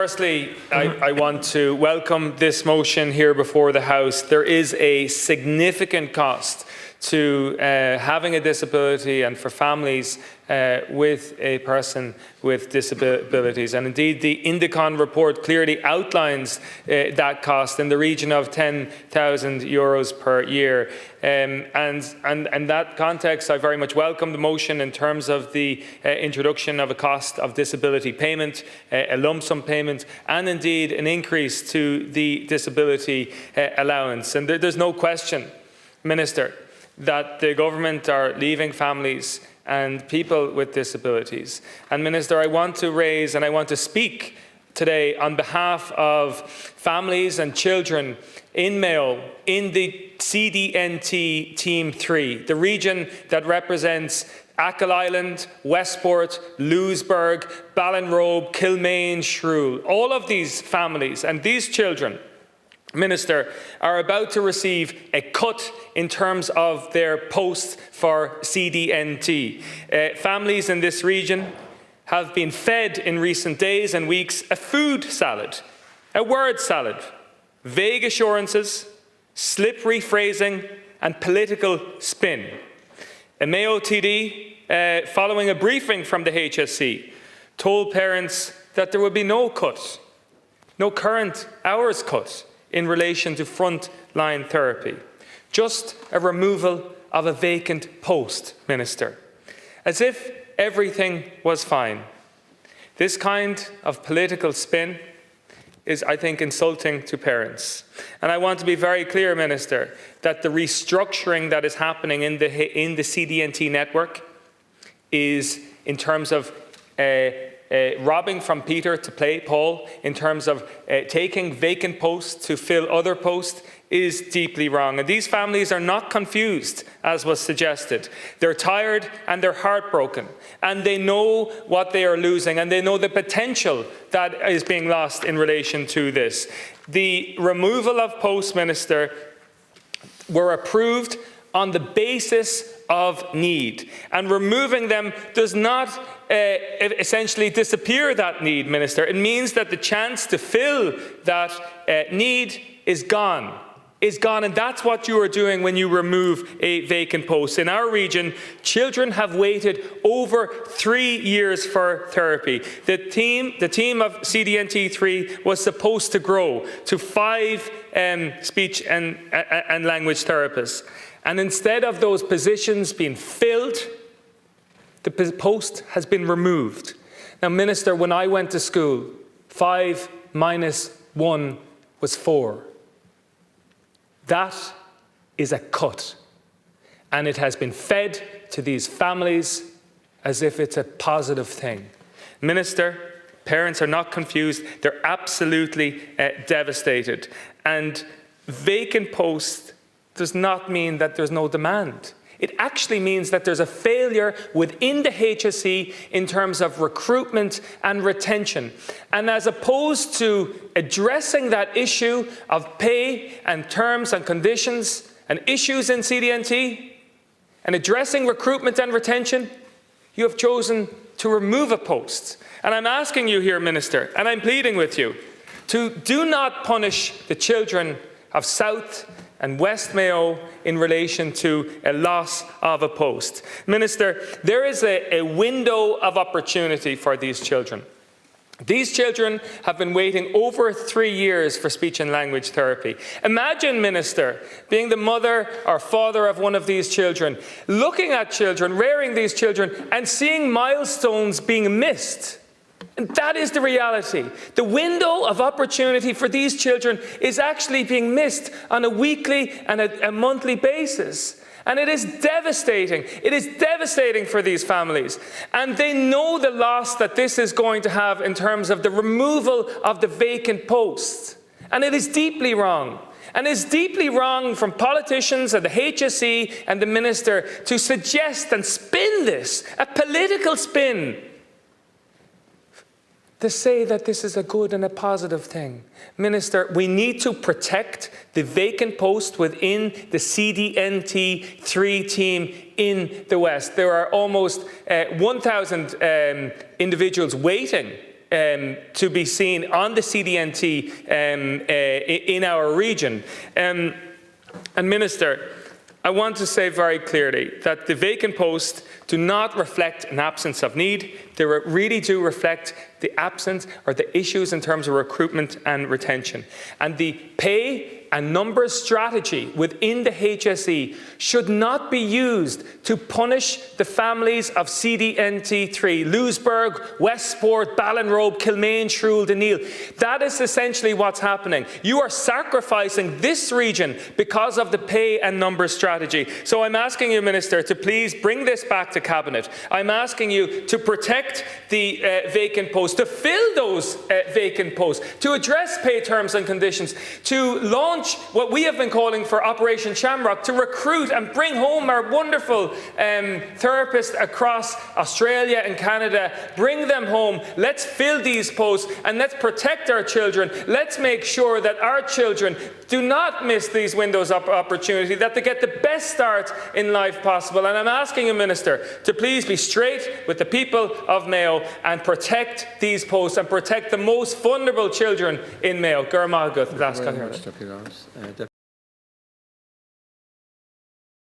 Firstly, I want to welcome this motion here before the House. There is a significant cost to having a disability and for families with a person with disabilities. And indeed, the Indicon report clearly outlines that cost in the region of €10,000 per year. And in that context, I very much welcome the motion in terms of the introduction of a cost of disability payment, a lump sum payment, and indeed an increase to the disability allowance. And there's no question, Minister, that the government are leaving families and people with disabilities. And Minister, I want to raise and I want to speak today on behalf of families and children in Mayo in the CDNT Team 3, the region that represents Achill Island, Westport, Lewisburg, Ballinrobe, Kilmaine, Shrule. All of these families and these children, Minister, are about to receive a cut in terms of their post for CDNT. Families in this region have been fed in recent days and weeks a food salad, a word salad, vague assurances, slippery phrasing and political spin. A Mayo TD, following a briefing from the HSC, told parents that there would be no cut, no current hours cut in relation to front-line therapy, just a removal of a vacant post, Minister, as if everything was fine. This kind of political spin is, I think, insulting to parents. And I want to be very clear, Minister, that the restructuring that is happening in the CDNT network is in terms of robbing from Peter to play Paul, in terms of taking vacant posts to fill other posts, is deeply wrong. And these families are not confused, as was suggested. They're tired and they're heartbroken. And they know what they are losing, and they know the potential that is being lost in relation to this. The removal of posts, Minister, were approved on the basis of need. And removing them does not essentially disappear that need, Minister. It means that the chance to fill that need is gone. And that's what you are doing when you remove a vacant post. In our region, children have waited over 3 years for therapy. The team of CDNT3 was supposed to grow to 5 speech and language therapists. And instead of those positions being filled, the post has been removed. Now, Minister, when I went to school, 5 minus 1 was 4. That is a cut. And it has been fed to these families as if it's a positive thing. Minister, parents are not confused. They're absolutely devastated. And vacant posts does not mean that there's no demand. It actually means that there's a failure within the HSE in terms of recruitment and retention. And as opposed to addressing that issue of pay and terms and conditions and issues in CDNT and addressing recruitment and retention, you have chosen to remove a post. And I'm asking you here, Minister, and I'm pleading with you, to do not punish the children of South and West Mayo in relation to a loss of a post. Minister, there is a window of opportunity for these children. These children have been waiting over 3 years for speech and language therapy. Imagine, Minister, being the mother or father of one of these children, looking at children, rearing these children, and seeing milestones being missed. And that is the reality. The window of opportunity for these children is actually being missed on a weekly and a monthly basis. And it is devastating. It is devastating for these families. And they know the loss that this is going to have in terms of the removal of the vacant posts. And it is deeply wrong. And it's deeply wrong from politicians and the HSE and the Minister to suggest and spin this, a political spin, to say that this is a good and a positive thing. Minister, we need to protect the vacant post within the CDNT3 team in the West. There are almost 1,000 individuals waiting to be seen on the CDNT in our region. And Minister, I want to say very clearly that the vacant posts do not reflect an absence of need. They really do reflect the absence or the issues in terms of recruitment and retention. And the pay and numbers strategy within the HSE should not be used to punish the families of CDNT3, Louisburg, Westport, Ballinrobe, Kilmaine, Shrewell, Deneel. That is essentially what's happening. You are sacrificing this region because of the pay and numbers strategy. So I'm asking you, Minister, to please bring this back to Cabinet. I'm asking you to protect the vacant posts, to fill those vacant posts, to address pay terms and conditions, to launch what we have been calling for Operation Shamrock, to recruit and bring home our wonderful therapists across Australia and Canada. Bring them home. Let's fill these posts and let's protect our children. Let's make sure that our children do not miss these windows of opportunity, that they get the best start in life possible. And I'm asking you, Minister, to please be straight with the people of Mayo and protect these posts and protect the most vulnerable children in Mayo. Thank you very much, Deputy Lawrence.